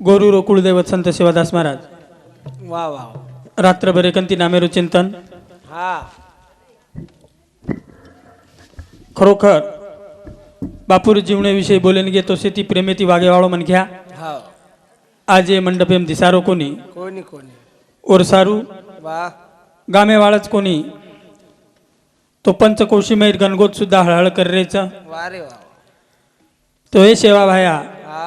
गोरू कुलदैवत संत शिवदास महाराज वा वा रात्रभर एकांती नामेरू चिंतन. हा खरोखर बापूर जीवनाविषयी बोलेन गे तो शेती प्रेमेती वागेवाळो मन घ्या. हा आज ये मंडपेम दिसारो कोणी कोणी कोणी ओरसारू वा गामेवाळच कोणी तो पंचकोशीमैर गणगोत सुद्धा हळहळ करेचा वा रे वा तो हे सेवा भाया हा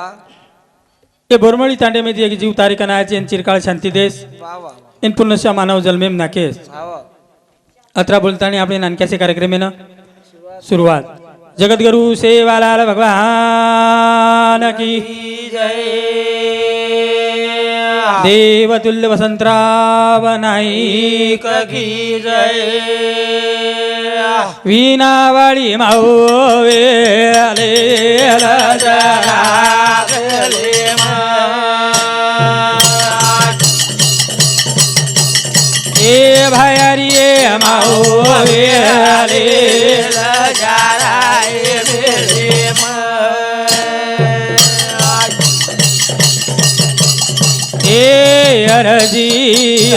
ये बोरमळी तांडेमध्ये एक जीव तारिका नायाची चिरकाळ शांती देस वा वा इन पुनश्य मानव जन्मेम नाकेस. हा वा अत्रा बोलताना आपले नानक्याचे कार्यक्रमेनं सुरुवात. जगद्गुरु सेवालाल भगवान की जय देवतुल्य वसंतराव नाईक की जय वीणावाळी माऊवे ए भायारी ए माऊवे ए अरजी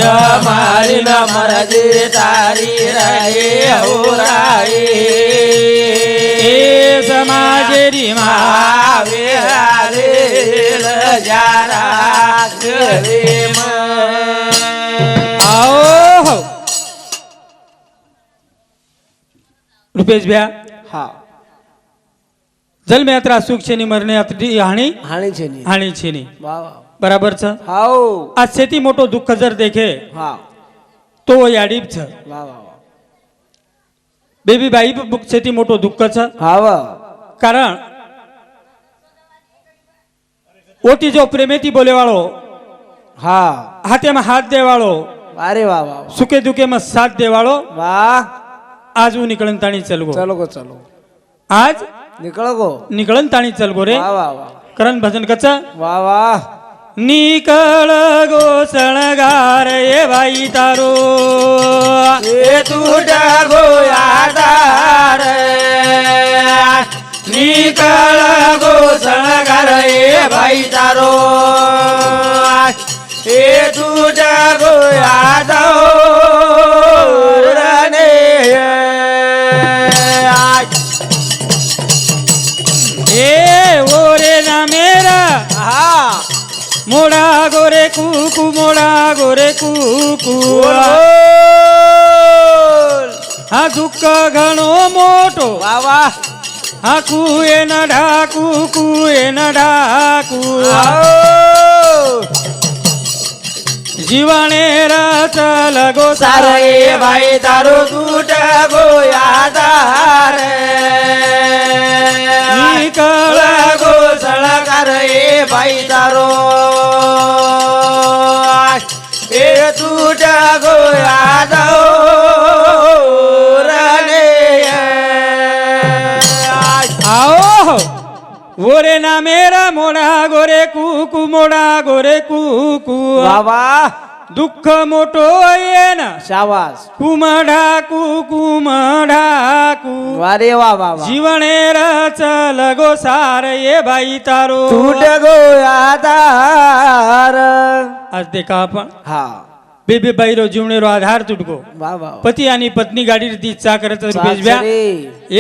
हमारी न मरजी तारी रहे हो राए ए समाजेरी आवे आले जारा रे आओ हो रुपेश भ्या हा जन्म यात्रा सुख छेनी मरणे यात्री हाणी हाणी छेनी हाणी छेनी वा वा बराबरच. हाओ आज शेती मोठो दुःख जर देखे हा तो याडीच वा वा बेबी बाई बुक शेती मोठो दुःखच हा वा कारण ओटी जो प्रेमेती बोलेवाळो हा हाथे में हाथ देवाळो अरे वा वा सुखे दुखे में साथ देवाळो वा आज वो निकलन ताणी चलगो चलो गो चलो आज निकळ गो निकलन ताणी चलगो रे वा वा वा करण भजन कच वा वा निकळ गो सणगार ये बाई तारो ए तुझा गो आधार निकळ गो सणगार ए भाई तारो ए तुझा गो आधार ए ओरे ना मेरा हा मोडा गोरे कुकू मोडा गोरे कुकू हा दुःख घणो मोठो वा वा हा कुये न ढाकू कुये न ढाकू जीवाने रचल गो सारे भाई तारो टूट गो यादार निकळ गो सळकार ए भाई तारो ए टूट गो यादव आओ ओरे ना मेरा मोडा गोरे कुकू मोडा गोरे कुकू बाबा दुःख मोठो येन शाबास कुमढाकू कुमढाकू वारे वा वा जीवने रचल गो सार ये बाई तारो टूट गो आधार आज देखा आपण हा बेबी बाईरो जीवनेरो आधार तुटको वा वा पती आणि पत्नी गाडी ती चाकरच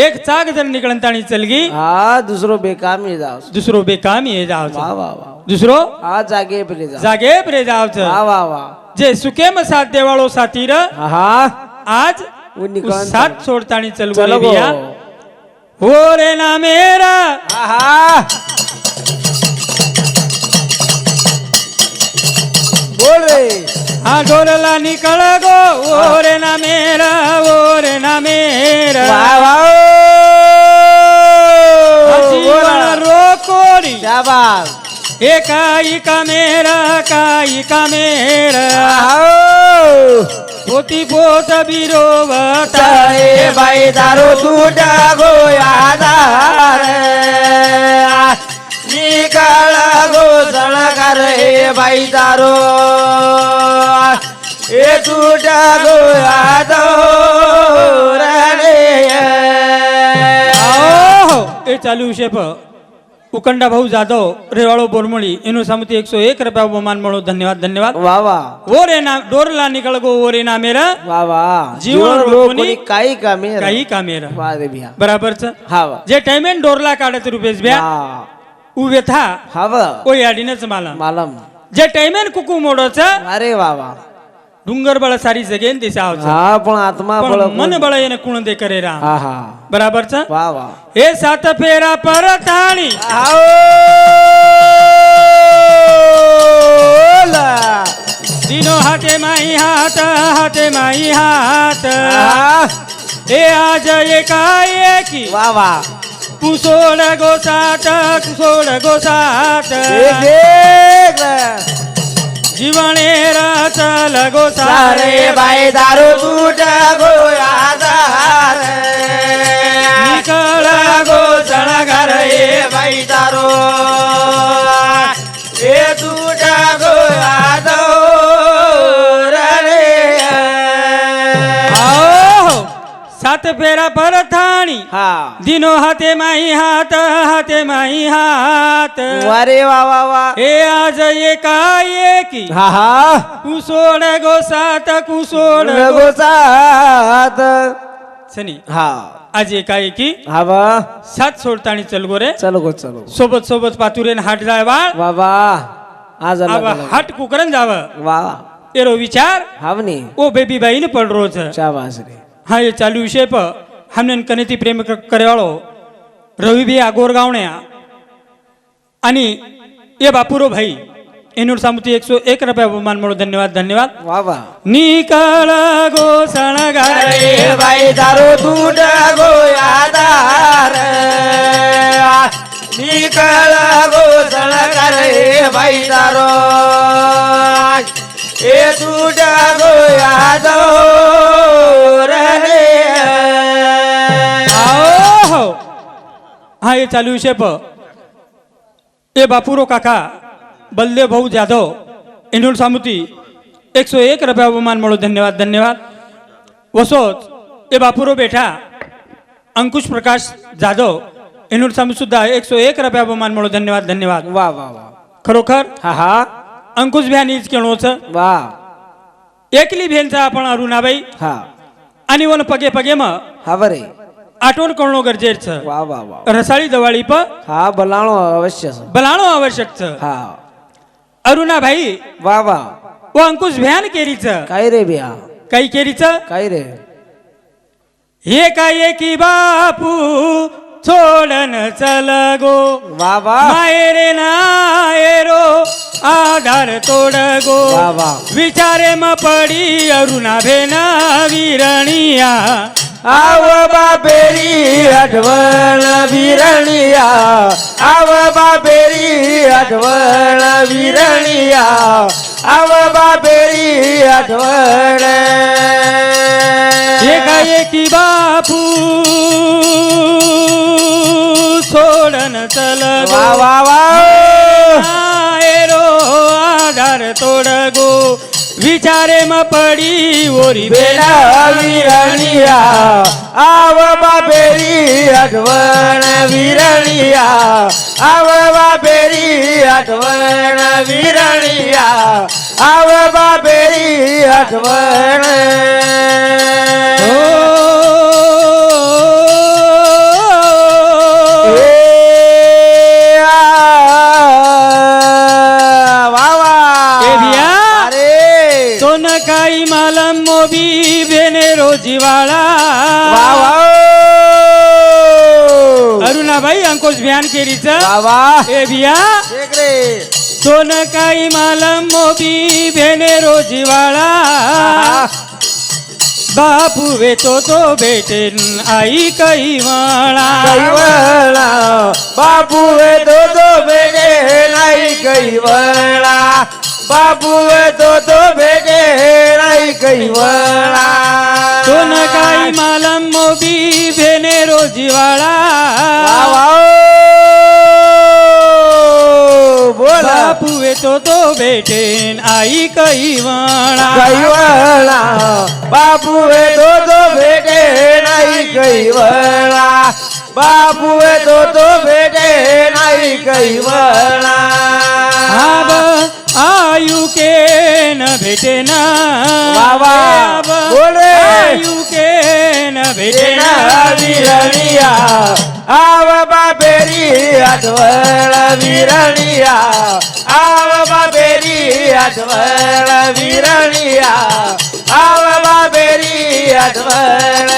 एक चाक जर निकळंताणी चलगी हा दुसरो बेकामी जाव दुसरो बेकामी ये जाव वा वा वा दुसरो हा जागे पले जा जागे प्रे जावच वा वा वा जे सुकेम साथ देवाळो साथीर हा आज निकळंताणी. साथ सोडताणी चलगो चलो रे गो बिया हो रे ना मेरा हा बोल रे हा ढोलला निकळ गो ओ रे ना मेरा ओ रे ना मेरा वा वा जीवन रोकोरी शाबास एकाई का मेरा पोती पोत बिरोवता ए बाई दारू टूटा गो आधार निकाळ घोषण कर हे बाई दारो ए तुटा गोयादो એ ચાલુ છે ઉકંડા ભાઉ જાદવ રેવાળો બોરમળી એનું સામથી 101 રૂપિયા બહુમાન મળો ધન્યવાદ ધન્યવાદ વાહ વાહ ઓરે ના ડોરલા નીકળ ગો ઓરે ના મેરા વાહ વાહ જીવન રોકોની કાઈ કામેરા काही कामेरा વાહ રે ભિયા બરાબર છે હા વાહ જે ટાઈમે ડોરલા કાઢે છે રૂપેશ ભ્યા હા ઉભે થા હા વાહ કોઈ આડીને જ માલમ માલમ જે ટાઈમે કુકુ મોડો છે અરે વાહ વાહ ડુંગર બળ સારી જગ્યાએ ને દિશા આવશે હા પણ આત્મા બળ પણ મન બળ એને કુણ દે કરે રા હા હા બરાબર છે વાહ વાહ એ સાત ફેરા પર તાણી આઓ લા દીનો હાથે માઈ હાથ હા એ આજ એકાએકી વાહ વાહ કુસોડ ગોસાત એક એક જીવણે રસ લગો સારે ભાઈ દારૂ તૂટ ગોયા નીકળ ઘોષણ કર એ ભાઈ દારો એ તૂટ ગોયા આઓ સાત ફેરા પર થાણી હા દીનો હાથે માઈ હાથ વારે વાહ વાહ વાહ એ આજ એકાએકી હા હા કુસોડ ગોસાત ગોસાત શની હા આજે એકાએકી હા વાહ 7 चलगो रे चलो गो चलो सोबत सोबत पातुरेन हाट जाय वाळ वाह वाह आज अब हाट कुकरन जाव वाह एरो विचार हावनी ओ बेबी बाई ने पड रोज शाबाश रे हा ये चालू विषय प हमने कनेती प्रेम करेवाळो रवी बी आगोर गावण्या आणि ये बापुरो भाई एनुर सामुती 101 रुपया बहुमान म्हणो धन्यवाद धन्यवाद वाह वाह निकाळ घोषण गारे भाई दारू तूट गोयादार निकळ घोषण करे भाई दारो ए तूट गोयादो आओ हा ये चालू विषय प ए बापुरो काका बलदेव भाऊ जाधव एनुर सामुती 101 रुपया बहुमान म्हणो धन्यवाद धन्यवाद वसोच ए बापुरो बेठा अंकुश प्रकाश जाधव एनुर सामू सुद्धा 101 रुपया बहुमान म्हणो धन्यवाद धन्यवाद वाह वाह वाह खरोखर हा हा अंकुश भ्यानीच केळोच वाह एकली भेनचा आपण अरुणाबाई हा आणि वन पगे पगे म हा बरे आठवण करणं गरजेचं वाह वाह वाह रसाळी दिवाळी प हा बोलाणो अवश्य बलाणो आवश्यक हा अरुणाबाई वाह वाह व अंकुश भ्यान केरीच काय रे बिया काही केरीच काय रे हे काय की बापू छोडन चल गो वाह वाह मायरे नायरो आधार तोड गो वाह वाह विचारे म पडी अरुणा भेना विरणिया आव बाबेरी आठवण विरणिया आव बाबेरी आठवण विरणिया आव बाबेरी आठवण एकाएकी बापू सोडन चल वाह वाह वाह रो आधार तोड गो विचारे म पडी ओरी बेना विरणिया आव बाबेरी आठवण विरणिया आव बाबेरी आठवण विरणिया आव बाबेरी आठवण काही मालम मोबी बेने रोजीवाळा अरुणाबाई अंकुश भ्यान केरीच ए भिया सोन काही मालम मोबी बेने रोजीवाळा बापू वेतो तो बेटेन आई काही वाळा बापू वेतो तो बेटेन आई काही वाळा बापू तो बेटे नाही कैवळा सोन काही मालम मोबी बेने रोजीवाळा बोल बापू येतो तो भेटेन आई कैवळा कैवळा बापू तो भेटे नाही कैवळा बापू तो भेटे नाही कैवळा आब आयु के न भेटे ना वा वा. आब बोल रे. आयु के न भेटे ना विरणिया आव बाबेरी आठवळ विरणिया आव बाबेरी आठवळ विरणिया आव बाबेरी आठवळ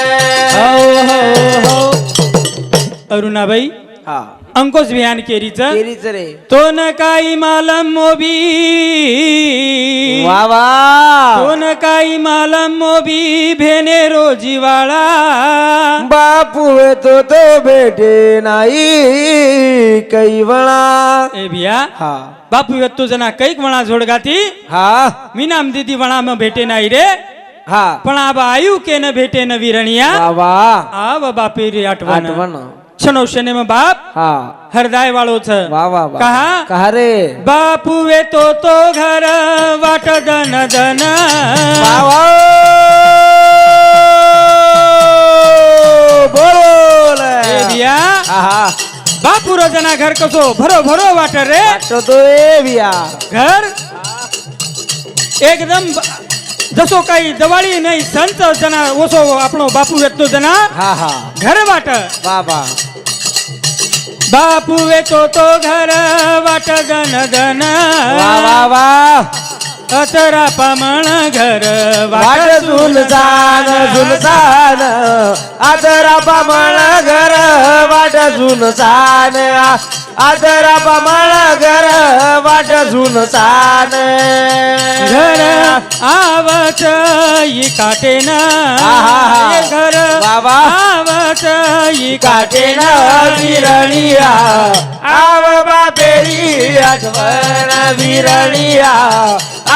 हो अरुणाबाई हा अंकुश बिहान केरीचं केरीच रे तो न काही मालम मोबी वा वा तो न काही मालम मोबी भेने रोजीवाळा बापू तो भेटे नाही कैवळा ए बिया हा बापू येतो जना कैक म्हणा जोडगाती हा मी नाम दीदी म्हणा मग भेटे नाही रे हा पण आब आयु के न भेटे न विरणिया वा वा आब बापे रे आठवण आठवण क्षणो क्षणे मग बाप हा हृदय वाळोच वा वा वा कहा कहा रे बापू येतो तो घर वाट दन दन वा वा बोल ए बिया हा बापू रोजना घर कसो भरो भरो वाट रे तो बिया घर एकदम जसो काही दिवाळी नाही संत जना ओसो आपणो बापू येतो जना हा हा घर वाट वा वा बापू येतो तो घर वाट दन दन वा वा वा अतरा पामण घर वाट झुलसान झुलसान आदरा पामळ घर वाट झुलसान आदरा पामळ घर वाट झुलसान घर आवत ई काटेन आहा. घर बाबा. आवत ई काटेन काटेन विरणिया आव बाबेरी आठवण विरणिया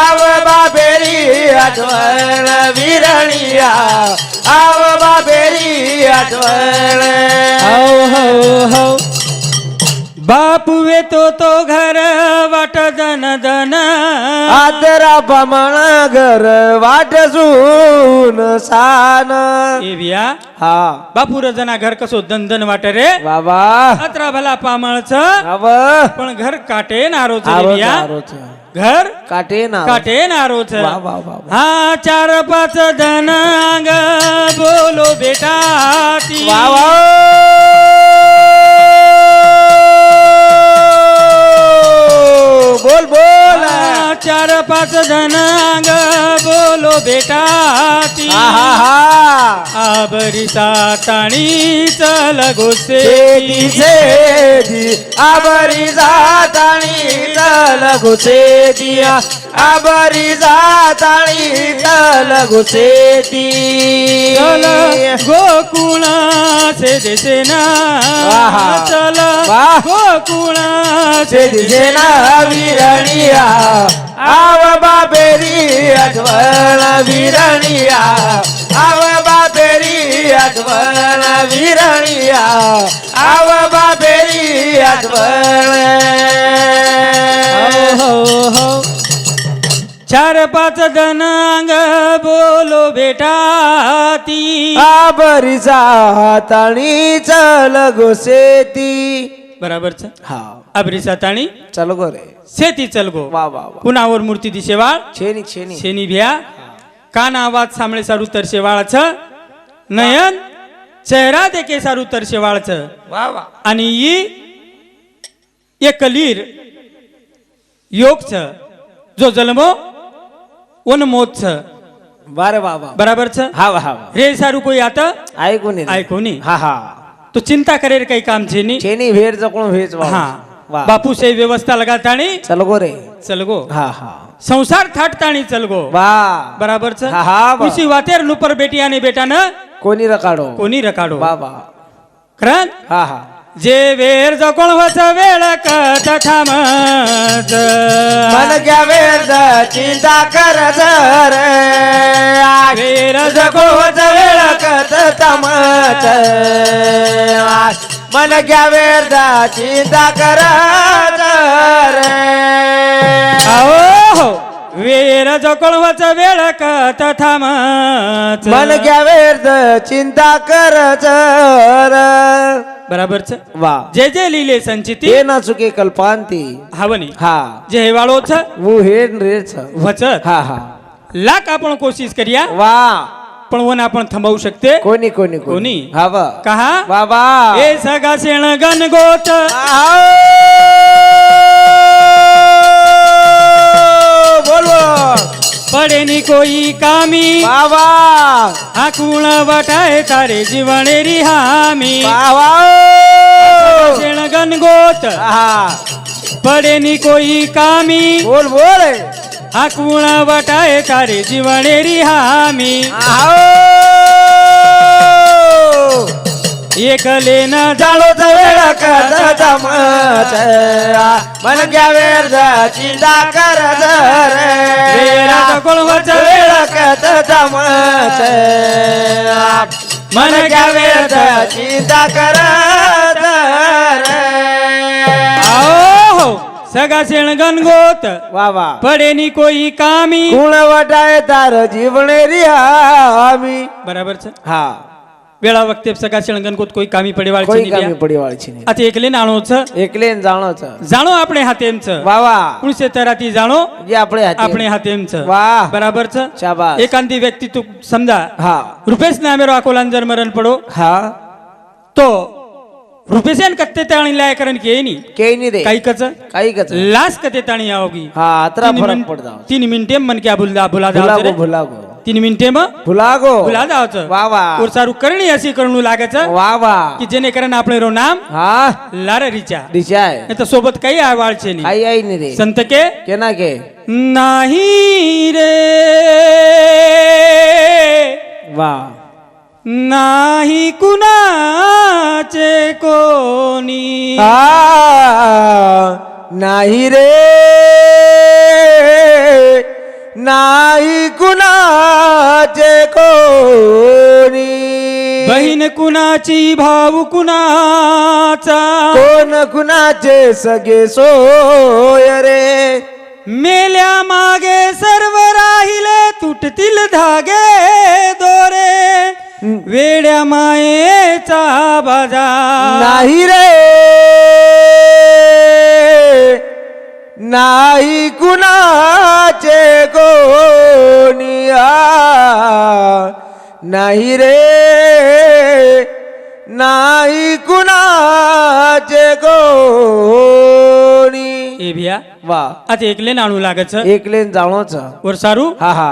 आव बाबेरी आठवण विरणिया आव बाबेरी आठवण हो हो हो बापू येतो तो घर वाट दन दन आदरा बमण घर वाट झून सान ए बिया हा बापू रजना घर कसो दन वाट रे बाबा अत्रा भला पामळच अव पण घर काटे नारोच रे आरोच बिया आरोच घर काटे ना काटे नारोच वा वा वा वा. हा 4-5 धनांग बोलो बेटा ती वा वा बोल बोल 4-5 धनांग बोलो बेटा ती हा हा हा आबरी साताणी चल गोसे शेती शेती आबरी जाताणी चल घुसेती आबरी जाताणी चल घुसेती चल गोकुळाचे देसे ना आहा. चल वाह. गोकुळाचे दिसे ना विरणिया आव बाबेरी आठवण विरणिया आव बाबेरी आठवण विरणिया आव बाबेरी आठवण हो हो 4-5 धनांग बोलो बेटा ती आबरीचा हाताणी चल गोसेती बराबरच हा आबरी साताणी चल गो रे शेती चल गो वा वा वा कुणावर मूर्ती दिशेवाळ छेनी छेनी शेनी भिया कान आवाज सामळे सारू तरशेवाळच नयन चेहरा देखे सारू तरशेवाळच वा वा आणि एक लीर योगच जो जन्मो उन्मोदच बारे बाबा बराबरच हा वा हा वा रे सारू कोई आता ऐकून येत. ऐकोनी हा हा तो चिंता करेर काही काम छेनी छेनी भेर जकून भेज वा हा वा बापू से व्यवस्था लगाताणी चल गो रे चलगो हा हा संसार थाटताणी चलगो वा बराबरच हा हा वा. उसी वातेर नुपर बेटी आणि बेटा न कोणी रकाडो कोणी रकाडो वा वा खरं हा हा जे वेर जकोण होच वेळ कथ थांबत मन घ्या वेळ चिंता कर जर वेर जगोच वेळ कत तमत मन घ्या व्यर्थ चिंता करत रे अहो वेर जकोळवाच वेळ कथ थांबच मन घ्या व्यर्थ चिंता करत रे बराबरच वा जे जे लिहिले संचिती ते ना चुके कल्पांती हवनी हा जे हे वाळोच वो हे रेच वचत हा हा लाख आपण कोशिश करूया वा पण वन आपण थांबवू शकते कोणी कोणी कोणी? हा वा कहा बाबा ए सगा शेण गणगोत बोलो पडेनी कोई कामी बाबा आकुळ वटाय तारे जीवनेरी हामी बाबा शेण गणगोत हा पडेनी कोई कामी बोल बोल आकुळ वटाय तारे जीवनेरी हामी एकले न जाळो वेळ कथ जमत मन घ्या व्यर्थ चिंता करत रे गोळवच वेळ कथ जमत मन घ्या व्यर्थ चिंता करत रे आओ सगा शेण गणगोत वा वा पडेनी कोई कामी गुण वटाय तार जीवनेरी आम्ही बराबरच हा वेळा वक्ते सगा शेण गणगोत कोई कामी કોઈ पडेवाळची કામી પડી વાળી છે નહીં. आता एकले नाणोच એકલે ને જાણો છો जाणो આપણે हातेमच વાહ कुणसे तराती जाणो જે આપણે હાથે આપણે हातेमच વાહ बराबरच શાબાશ एखादी व्यक्ती तू समजा हा रुपेश नामेरो अकोलान जर मरण पडो हा तो रुपेशन कत्ते ताणी लाय कारण की येनी કે નહીં રે काही कच काही कच लास कते ताणी आओगी हा अतरा फरक पडता 3 मिनिटे मन क्या भुला भुला ભૂલાગો जाओ ભૂલાગો 3 मिनिटे म ભૂલાગો भुला जाओच વાહ વાહ और सारू करणी अशी करणू लागायच વાહ વાહ की जेणे करण आपले रो नाम हा लाररीच्या दिशाय नाही तर सोबत काही आवाळचे नाही आई आई नाही रे संत के केना के नाही रे वाह नाही कुणाचे कोणी हा नाही रे नाही कुणाचे कोणी बहीण कुणाची भाऊ कुणाचा कोण कुणाचे सगळे सोय रे मेल्या मागे सर्व राहिले तुटतील धागे दोरे वेड्या मायेचा बाजार नाही रे नाही कुणाचे कोणी नाही रे नाही कुणाचे कोणी ए भिया वा आता एकले नाणू लागच एकलेन जाणोच वर सारू हा हा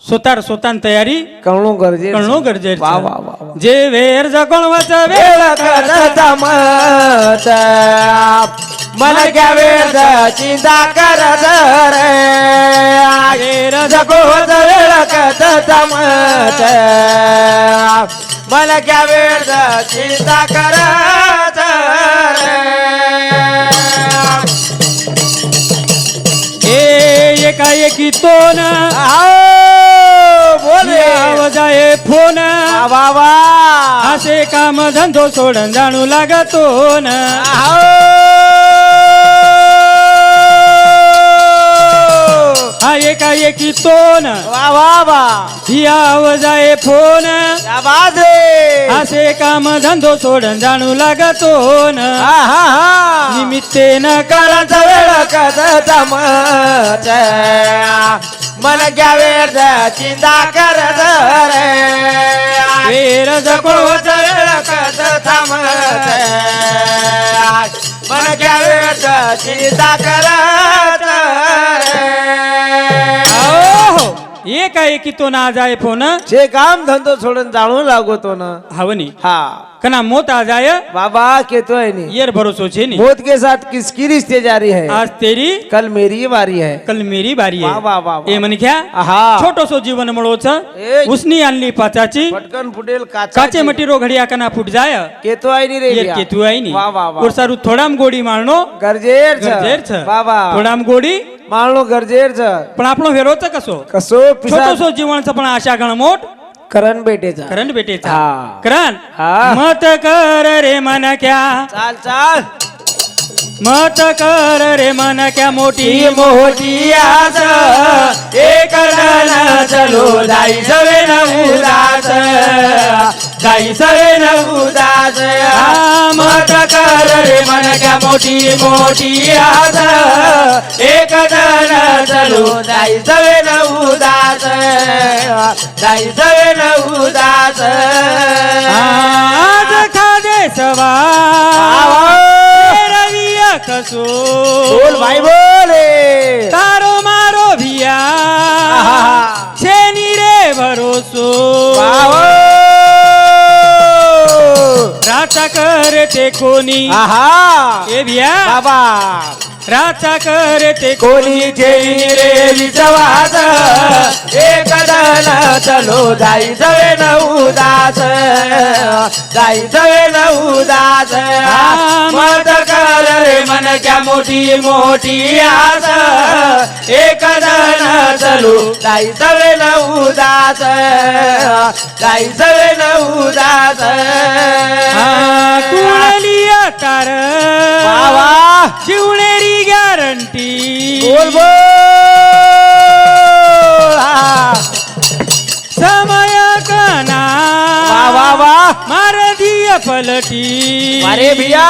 स्वतः तयारी कळणो गरजे कळणो गरजेचं वा वा वा जे वेर जगणवाचा वेळ करता मत मन घ्या वेळ चिंता करत रे वेर जगोत वेळ करता मत मन घ्या वेळ चिंता करत रे एकाएकी तो ना बोले जाए फोन बाबा असे काम धंदो सोडून जाणू लागतो ना हा एकाएकी तो ना बाबा जाए फोन बाजे असे काम धंदो सोडून जाणू लागतो ना निमित्ते न करायचा वेळ करता मत मन घ्या वेळ चिंता करत रे वेर जगोत वेळ करता मत मन घ्या वेळ चिंता करत रे एकाएकी तो ना जाए फोन जे काम धंदो सोडून जाणू लागतो ना हवनी हा कना मौत आ जाए बाबा कहते नहीं ये भरोसो छे नहीं मौत के साथ किसकी रिश्ते जारी है आज तेरी कल मेरी बारी है कल मेरी बारी है वाह, वाह, वाह, वाह. ए मन क्या आहा. छोटोसो जीवन मळोच ए. उसनी आणली पाचाची पटकन फुटेल काचे मटी रो घडिया कना फुट जाय केतो आई नहीं रे ये भैया. केतु आई नी वाह वाह वाह और सारू थोडाम गोडी मारनो गरजेर छ गरजेर छ बाबा थोडाम गोडी माळनो गरजेर छ पण आपणो हेरोच कसो कसो पिसा छोटोसो जीवनचं पण आशा गणमोट करण बेटेचा करण बेटेचा हा. करण हा. मत कर रे मनक्या चाल चाल मत कर रे मनक्या मोठी ती मोठी आस एक जण चलो जाई सवे न उदास जाई सवे न उदास मत कर रे मन क्या मोठी मोठी आस एक जण चलो जाई सवे न उदास जाई सवे न उदास आज खादे सवा रविया कसो बोल भाई बोले तारो मारो भिया छेनी रे भरोसो राचा कर ते कोणी आहा ए भिया बाबा राचा कर ते कोणी जेई रे विश्वास एक जण चलो जाई सवे न उदास जाई सवे न उदास मत कर रे मन क्या मोठी मोठी आस एक जण चलो जाई सवे न उदास जाई सवे न उदास कुळलिया तार बाबा शिवणेरी गॅरंटी बोल बोल समय कना वा वा वा मार दिय पलटी अरे भिया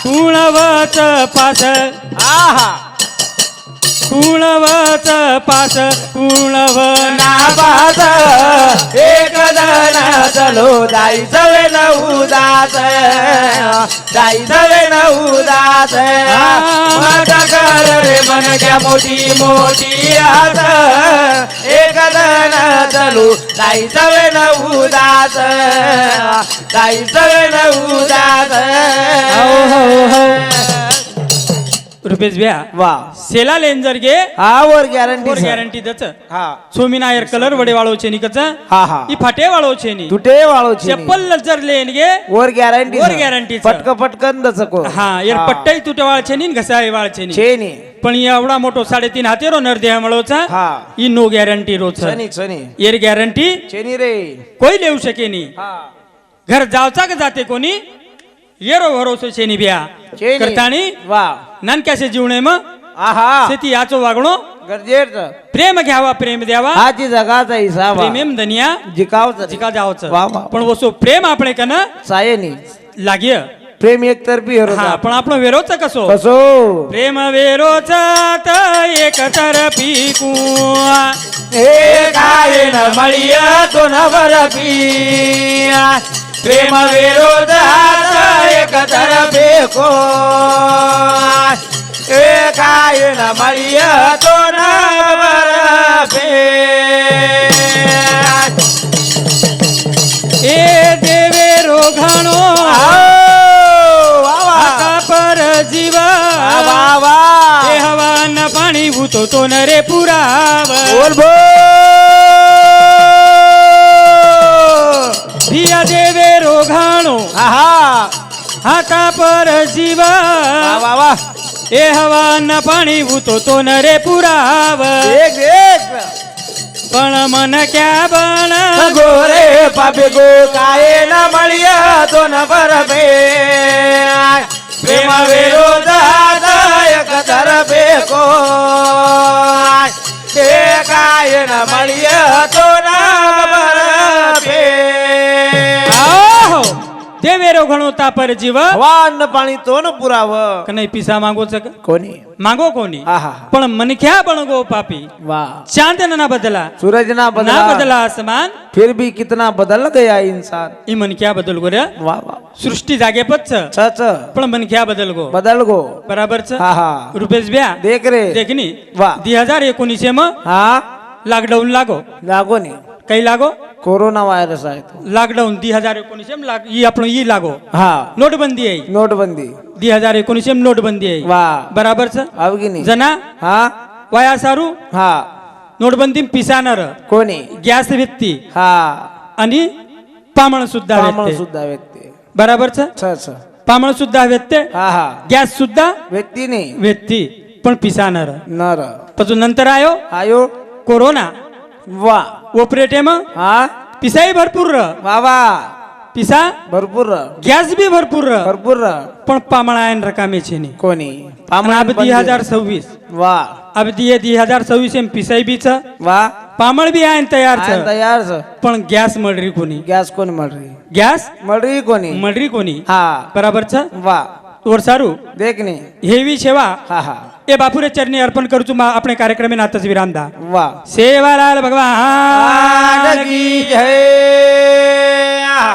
कुणवत पास आहा कुणवत पास कुणव नाबास एक जण चलो जाई सवे न उदास जाई सवे न उदास मत कर रे मन क्या मोठी मोठी आस एक जण चलो जाई सवे न उदास जाई सवे न उदास रुपेश भ्या वा सेला लेंजर गे हा वर गॅरंटी वर गॅरंटी दच हा सोमी नायर कलर वडे वाळो छेनी कच हा हा ई फाटे वाळो छेनी तुटे वाळो चप्पल लजर लेन गे वर गॅरंटी वर guarantee चं. पटक पटकन दचको हा एर पट्टाई तुटे वाळ छेनी घसाई वाळ छेनी छेनी पण एवढा मोठो 3.5 हातेरो नरदेह मळोचा हा ई नो गॅरंटी रोच छनी छनी एर गॅरंटी छेनी रे कोई लेऊ शकेनी हा घर जावचा का जाते कोणी येरो भरोसो छेनी बिया छेनी करतानी वा नानक्याचे जीवणे मग आहा शेती याचो वागणो गरजेच प्रेम घ्यावा प्रेम द्यावा हाची जगाचा हिसाब प्रेमेम दनिया जिकावच जिका जावच वा वा पण वसो प्रेम आपणे कन सायनी लाग्य प्रेम एकतर्फी हरो हा पण आपण वेरोच कसो कसो प्रेम वेरोच एक तरफी कुआ हे काय न मळिय तो नवर पिया प्रेम विरोध एक तरफे को हे काय न मळिय तो नवर ए देवे रोघाणो आता पर जीवा बाबा हे हवा न पाणी भूतो तो न रे पुराव बोल बोल धिया देवे रोघाणो आहा आता पर जीवा बाबा ए हवा न पाणी भूतो तो न रे पुराव एक एक पण मन क्या बन गोरे पापे गो काय न मळिय तो न बरबे प्रेम विरोधात एक तरफे को ते काय न मळिय तो न बरबे आहो देवे रोघाणो तापर जीव हवान पाणी तो न पुराव कनै पिसा मागोच का? कोणी मागो कोणी आहा पण मनख्या बनगो पापी वाह चांद न बदला सूरज ना ना बदला बदला आसमान फिर भी कितना बदल गया इंसान ई मनख्या बदल गो रे वाह वाह सृष्टी जागे पच सच पण मनख्या बदल गो बदल गो बराबर च हा हा रुपेश ब्या देख रे देखनी वाह 2019 म हा लॉकडाऊन लागो लागो नी काही लागो कोरोना वायरस आहे तो लॉकडाऊन 2019 म लाग ई आपण ई लागो हा नोटबंदी आहे नोटबंदी 2019 म नोटबंदी आहे वाह बराबर च अवगिनी जना हा वाया सारू हा नोटबंदी पिसानर कोणी गॅस व्यक्ती हा आणि पामण सुद्धा ब्राह्मण व्यक्ती सुद्धा व्यक्ती बराबर च छ पामण सुद्धा व्यक्ती हा हा गॅस सुद्धा व्यक्ती नाही व्यक्ती पण पिसानर नर पासून नंतर आयो आयो कोरोना वा ઓપરેટેમ हा पिसाई भरपूर र वा वा पिसा भरपूर गॅस बी भरपूर र भरपूर पण पामळायन रकामे છે ની कोणी પણ अब 2026 वा अब दिए 2026 એમ पिसाई बी छ वा पामळ बी आयन तयार छ तयार छ पण गॅस मळरी कोणी गॅस कोणी मळरी गॅस मळरी कोणी मळरी कोणी हा बराबर छ वा और सारू देखने हेवी सेवा हा हा ए बापुरे चरणी अर्पण करू છું આપણે કાર્યક્રમે નાતજ વિરામદા वा સેવાલાલ ભગવાન की जय